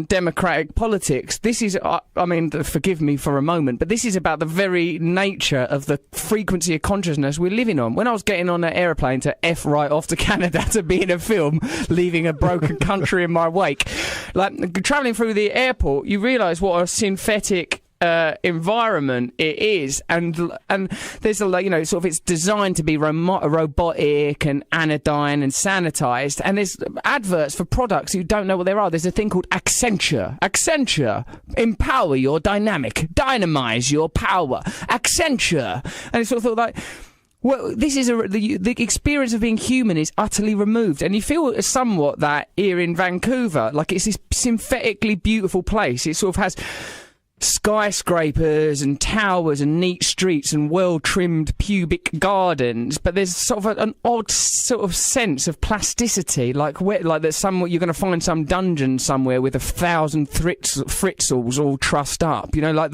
democratic politics. This is, I mean, forgive me for a moment, but this is about the very nature of the frequency of consciousness we're living on. When I was getting on an aeroplane to F right off to Canada to be in a film, leaving a broken country in my wake, like travelling through the airport, you realise what a synthetic environment it is, and there's a, like, you know, sort of, it's designed to be robotic and anodyne and sanitized, and there's adverts for products you don't know what they are. There's a thing called Accenture, empower your dynamic, dynamize your power, Accenture, and it's sort of thought like, well, this is the experience of being human is utterly removed, and you feel somewhat that here in Vancouver, like it's this synthetically beautiful place. It sort of has skyscrapers and towers and neat streets and well-trimmed pubic gardens, but there's sort of an odd sort of sense of plasticity, like there's you're going to find some dungeon somewhere with 1,000 fritzels all trussed up, you know, like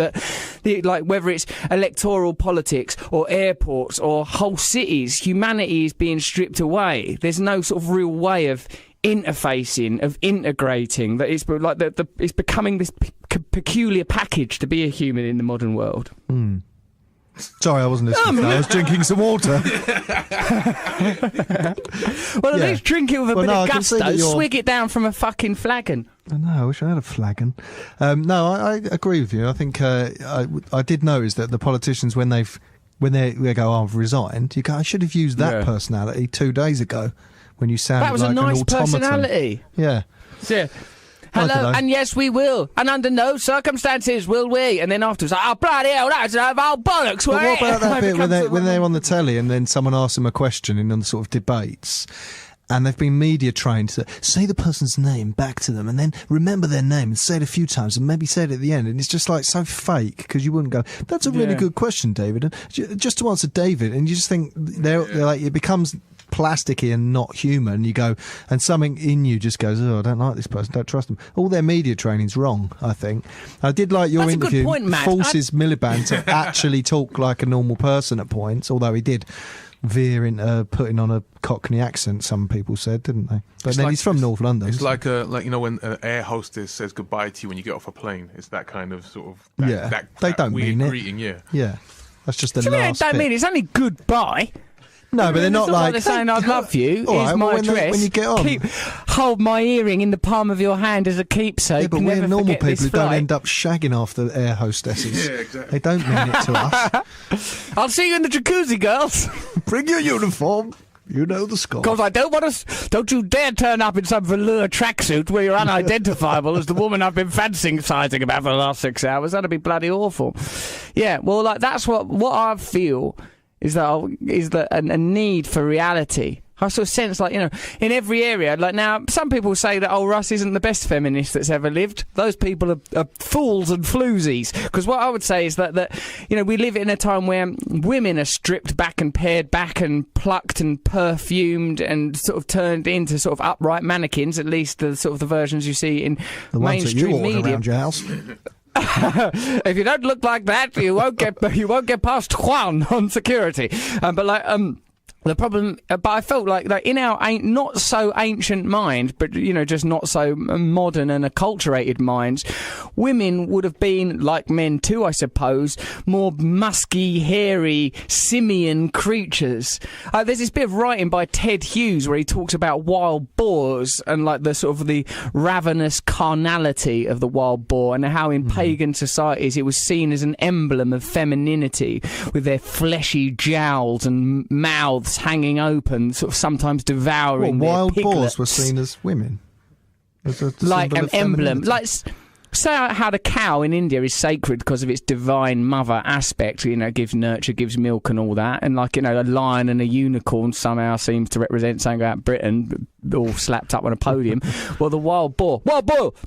like whether it's electoral politics or airports or whole cities, humanity is being stripped away. There's no sort of real way of interfacing, of integrating, that it's like it's becoming this peculiar package to be a human in the modern world. Sorry, I wasn't listening. I was drinking some water. Well, at least drink it with a bit of gusto. Swig it down from a fucking flagon. I know, I wish I had a flagon. No, I agree with you. I think I did notice that the politicians, when they go, I've resigned, you go, I should have used that personality 2 days ago when you sounded like an automaton. That was a nice personality. Yeah. Hello, and yes, we will. And under no circumstances will we. And then afterwards, oh, bloody hell, that's old bollocks. But what about that bit when they're on the telly and then someone asks them a question in the sort of debates, and they've been media trained to say the person's name back to them and then remember their name and say it a few times and maybe say it at the end, and it's just like so fake, because you wouldn't go, that's a really good question, David. And just to answer David, and you just think they're like, it becomes plasticky and not human. You go, and something in you just goes, oh, I don't like this person, don't trust them. All their media training's wrong, I think. I did like your interview. Good point, Matt. Forces Miliband to actually talk like a normal person at points, although he did veer into putting on a Cockney accent, some people said, didn't they? But then he's from North London. It's like you know, when an air hostess says goodbye to you when you get off a plane. It's that kind of sort of they don't weird mean it. Greeting, yeah. That's just the last bit. Don't mean it's only goodbye. No, but they're not like they're saying I love you. Here's my address. When you get on, hold my earring in the palm of your hand as a keepsake. Yeah, but we're normal people who don't end up shagging after air hostesses. Yeah, exactly. They don't mean it to us. I'll see you in the jacuzzi, girls. Bring your uniform. You know the score. Because I don't want to. Don't you dare turn up in some velour tracksuit where you're unidentifiable as the woman I've been fantasizing about for the last 6 hours. That'd be bloody awful. Yeah, well, like that's what I feel. Is that a need for reality? I sort of sense, like, you know, in every area, like now, some people say that, Russ isn't the best feminist that's ever lived. Those people are fools and floozies. Because what I would say is that, you know, we live in a time where women are stripped back and pared back and plucked and perfumed and sort of turned into sort of upright mannequins, at least the sort of the versions you see in the mainstream ones that you media. Around your house. If you don't look like that, you won't get past Juan on security. The problem, but I felt like in our not so ancient mind, but, you know, just not so modern and acculturated minds, women would have been, like men too, I suppose, more musky, hairy, simian creatures. There's this bit of writing by Ted Hughes where he talks about wild boars and like the sort of the ravenous carnality of the wild boar, and how in pagan societies it was seen as an emblem of femininity, with their fleshy jowls and mouths hanging open, sort of sometimes devouring their wild piglets. boars were seen as women, like an emblem, like say how the cow in India is sacred because of its divine mother aspect, you know, gives nurture, gives milk and all that, and like, you know, a lion and a unicorn somehow seems to represent something about Britain, all slapped up on a podium. Well, the wild boar,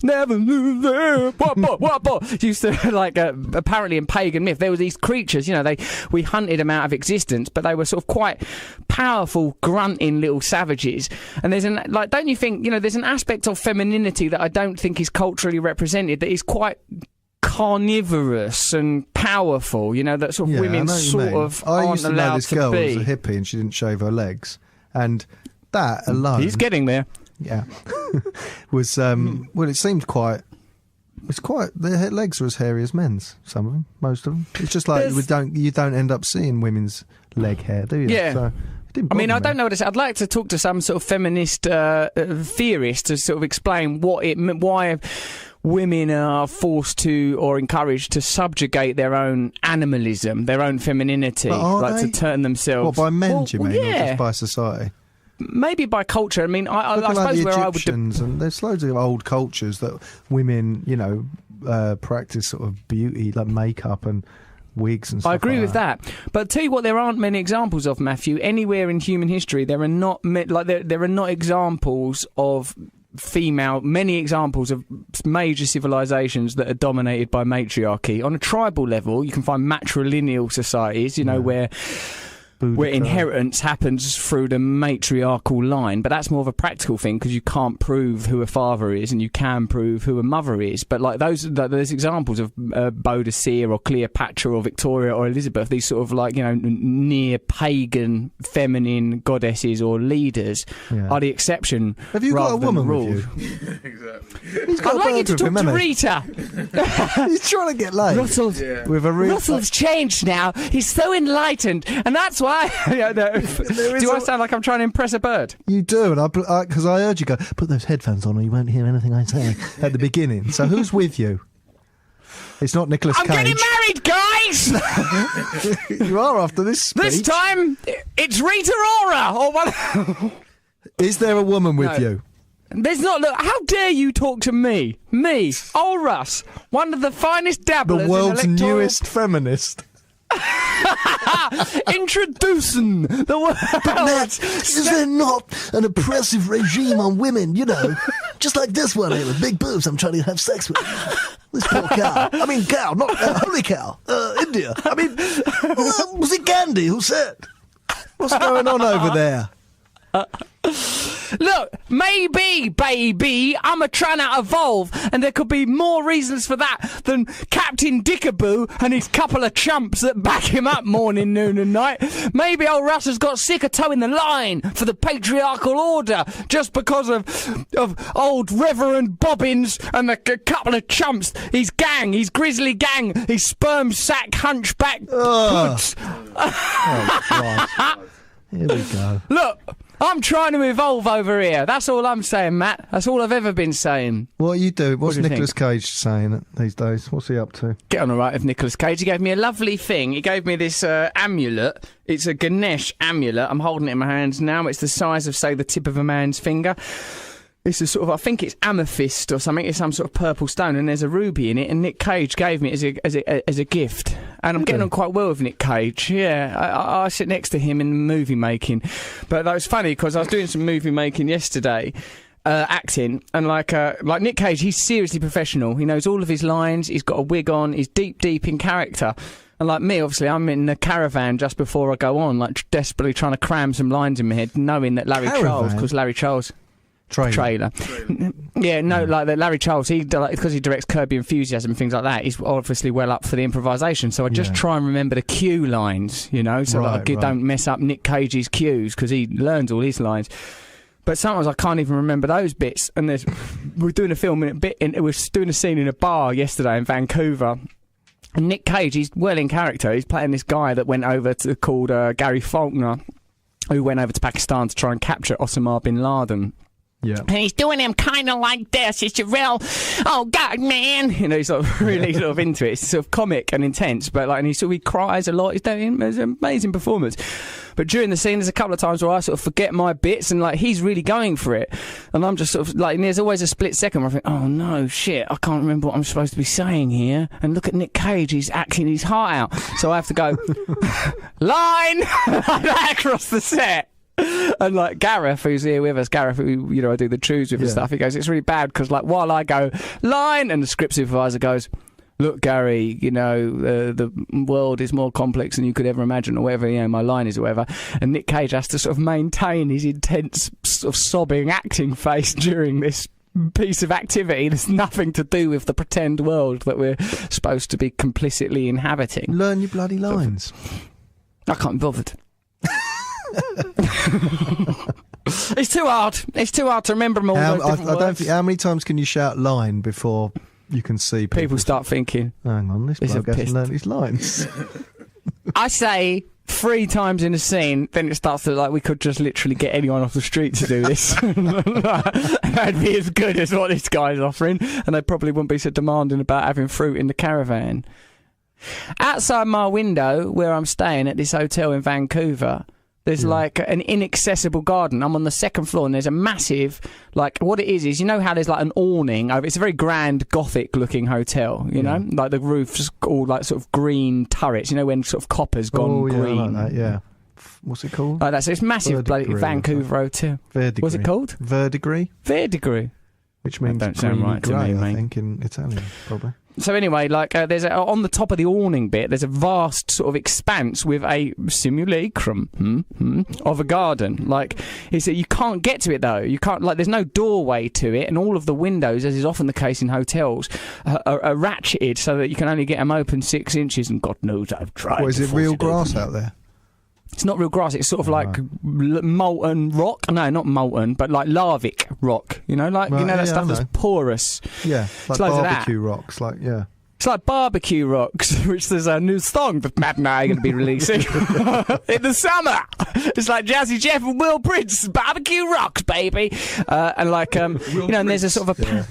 never lose there, wild boar, used to, like, apparently in pagan myth, there were these creatures, you know, we hunted them out of existence, but they were sort of quite powerful, grunting little savages. And there's don't you think, you know, there's an aspect of femininity that I don't think is culturally represented, that is quite carnivorous and powerful, you know, that sort of women sort of aren't allowed to be. I used to know this girl was a hippie and she didn't shave her legs, and that alone... He's getting there. Yeah. was, well, it seemed quite It's quite. Their legs are as hairy as men's. Some of them, most of them. It's just like you don't end up seeing women's leg hair, do you? Yeah. So, I don't know what it's. I'd like to talk to some sort of feminist theorist to sort of explain why women are forced to or encouraged to subjugate their own animalism, their own femininity, to turn themselves. What, by men, do you mean, yeah. or just by society? Maybe by culture. I mean, I suppose like the where Egyptians, and there's loads of old cultures that women, practice sort of beauty, like makeup and wigs and stuff. I agree like with that. But tell you what, there aren't many examples of, Matthew. Anywhere in human history, there are not there are not examples of many examples of major civilizations that are dominated by matriarchy. On a tribal level, you can find matrilineal societies, where inheritance happens through the matriarchal line, but that's more of a practical thing because you can't prove who a father is and you can prove who a mother is. But like there's examples of Boadicea or Cleopatra or Victoria or Elizabeth, these sort of near pagan feminine goddesses or leaders are the exception. Have you got a woman with you? Exactly. I'd like you to talk to Rita. He's trying to get laid. Russell's changed now. He's so enlightened, and that's why. Do I sound like I'm trying to impress a bird? You do, and because I heard you go, put those headphones on or you won't hear anything I say at the beginning. So who's with you? It's not Nicolas Cage. I'm getting married, guys! You are after this speech. This time, it's Rita Ora! Or one. Is there a woman with you? There's not. Look, how dare you talk to me? Me, old Russ, one of the finest dabblers the world's in electoral... newest feminist. Introducing the world. But Matt, is there not an oppressive regime on women, just like this one here with big boobs I'm trying to have sex with? This poor cow. I mean cow, not holy cow. India. I mean, was it Gandhi who said? What's going on over there? Look, maybe, baby, I'm trying to evolve, and there could be more reasons for that than Captain Dickaboo and his couple of chumps that back him up morning, noon and night. Maybe old Russ has got sick of towing the line for the patriarchal order just because of old Reverend Bobbins and the couple of chumps, his gang, his grizzly gang, his sperm sack hunchback hoods. Here we go. Look, I'm trying to evolve over here. That's all I'm saying, Matt. That's all I've ever been saying. What are you doing? What's What do you Nicolas Cage saying these days? What's he up to? Get on all right with Nicolas Cage. He gave me a lovely thing. He gave me this amulet. It's a Ganesh amulet. I'm holding it in my hands now. It's the size of, say, the tip of a man's finger. It's a sort of, I think it's amethyst or something. It's some sort of purple stone, and there's a ruby in it. And Nick Cage gave me it as a gift. And I'm getting on quite well with Nick Cage. Yeah, I sit next to him in movie making. But that was funny because I was doing some movie making yesterday, acting, and like Nick Cage, he's seriously professional. He knows all of his lines. He's got a wig on. He's deep in character. And like me, obviously, I'm in the caravan just before I go on, like desperately trying to cram some lines in my head, knowing that Larry Charles. Trailer. Yeah, no, like that Larry Charles, because he directs Curb Your Enthusiasm and things like that, he's obviously well up for the improvisation. So I just try and remember the cue lines, so that I don't mess up Nick Cage's cues, because he learns all his lines. But sometimes I can't even remember those bits. And we're doing a film we're doing a scene in a bar yesterday in Vancouver. And Nick Cage, he's well in character. He's playing this guy that went over called Gary Faulkner, who went over to Pakistan to try and capture Osama bin Laden. Yeah. And he's doing him kind of like this. It's a real, oh God, man. He's sort of really sort of into it. It's sort of comic and intense, but and he cries a lot. It's an amazing performance. But during the scene, there's a couple of times where I sort of forget my bits, and he's really going for it, and I'm just sort of and there's always a split second where I think, oh no, shit, I can't remember what I'm supposed to be saying here. And look at Nick Cage, he's acting his heart out, so I have to go line like that across the set. And Gareth, who's here with us, who I do the trues with and stuff, he goes, it's really bad because while I go line, and the script supervisor goes, look, Gary, the world is more complex than you could ever imagine, or whatever, my line is, or whatever. And Nick Cage has to sort of maintain his intense, sort of sobbing acting face during this piece of activity that's nothing to do with the pretend world that we're supposed to be complicitly inhabiting. Learn your bloody lines. I can't be bothered. It's too hard. It's too hard to remember them all. I don't think. How many times can you shout "line" before you can see people start thinking, hang on, this He's a bloke hasn't pissed. learned his lines. I say 3 times in a scene, then it starts to like we could just literally get anyone off the street to do this. That'd be as good as what this guy's offering, and they probably wouldn't be so demanding about having fruit in the caravan. Outside my window, where I'm staying at this hotel in Vancouver, there's like an inaccessible garden. I'm on the 2nd floor, and there's a massive, like, what it is you know how there's like an awning over. It's a very grand Gothic-looking hotel. You know, like the roof's all like sort of green turrets. You know, when sort of copper's gone green. I like that, yeah. What's it called? Like that. So it's massive, bloody Verdigris, Vancouver hotel. Verdigris. What's it called? Verdigris. Verdigris. Which means That don't sound greeny right to grey, me, I mate. think, in Italian, probably. So anyway, like there's on the top of the awning bit, there's a vast sort of expanse with a simulacrum of a garden. Like, you can't get to it though. You can't, like, there's no doorway to it, and all of the windows, as is often the case in hotels, are ratcheted so that you can only get them open 6 inches. And God knows I've tried. What, is to it force real it grass open. out there? It's not real grass. It's sort of like molten rock. No, not molten, but like lavic rock. You know, like Right, you know that yeah, stuff I that's know. porous. Yeah, like loads of that. barbecue rocks, like, yeah. It's like barbecue rocks, which there's a new song that Matt and I are going to be releasing in the summer. It's like Jazzy Jeff and Will Prince, barbecue rocks, baby. And like, you know, and there's a sort of a...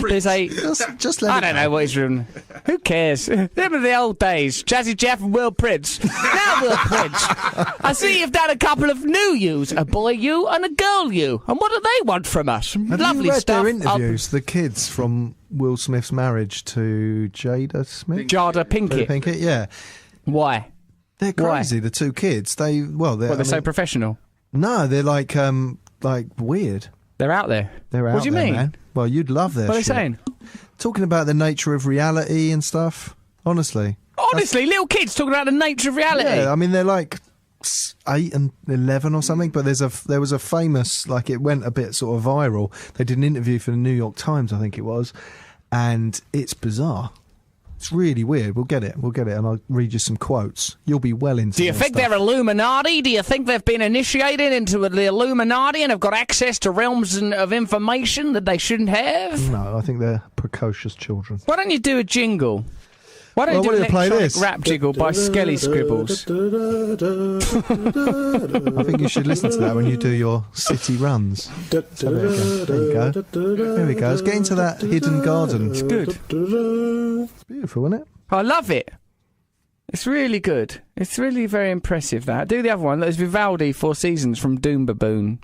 there's a... Just let I it don't go. know what he's doing. Who cares? Them are the old days. Jazzy Jeff and Will Prince. Now Will Prince. I see you've done a couple of new yous, a boy you and a girl you. And what do they want from us? Have Lovely you read stuff. their interviews, the kids from Will Smith's marriage to Jada Smith? Jada Pinkett. Pinkett, yeah. Why? They're crazy, the 2 kids. They're So professional. No, they're like weird. They're out there. They're out What do you there, mean? man. Well, you'd love their What are they shit. saying? Talking about the nature of reality and stuff. Honestly. Honestly, little kids talking about the nature of reality. Yeah, I mean, they're like 8 and 11 or something, but there was a famous, like, it went a bit sort of viral. They did an interview for the New York Times, I think it was, and it's bizarre. It's really weird. We'll get it, and I'll read you some quotes. You'll be well into Do you their think stuff. they're Illuminati? Do you think they've been initiated into the Illuminati and have got access to realms of information that they shouldn't have? No, I think they're precocious children. Why don't you do a jingle? Why don't you do an play electronic this? rap jingle by Skelly Scribbles? I think you should listen to that when you do your city runs. Let's have it again. There you go. There we go. Let's get into that hidden garden. It's Good. It's beautiful, isn't it? I love it. It's really good. It's really very impressive, that. Do the other one. There's Vivaldi, 4 Seasons from Doom Baboon.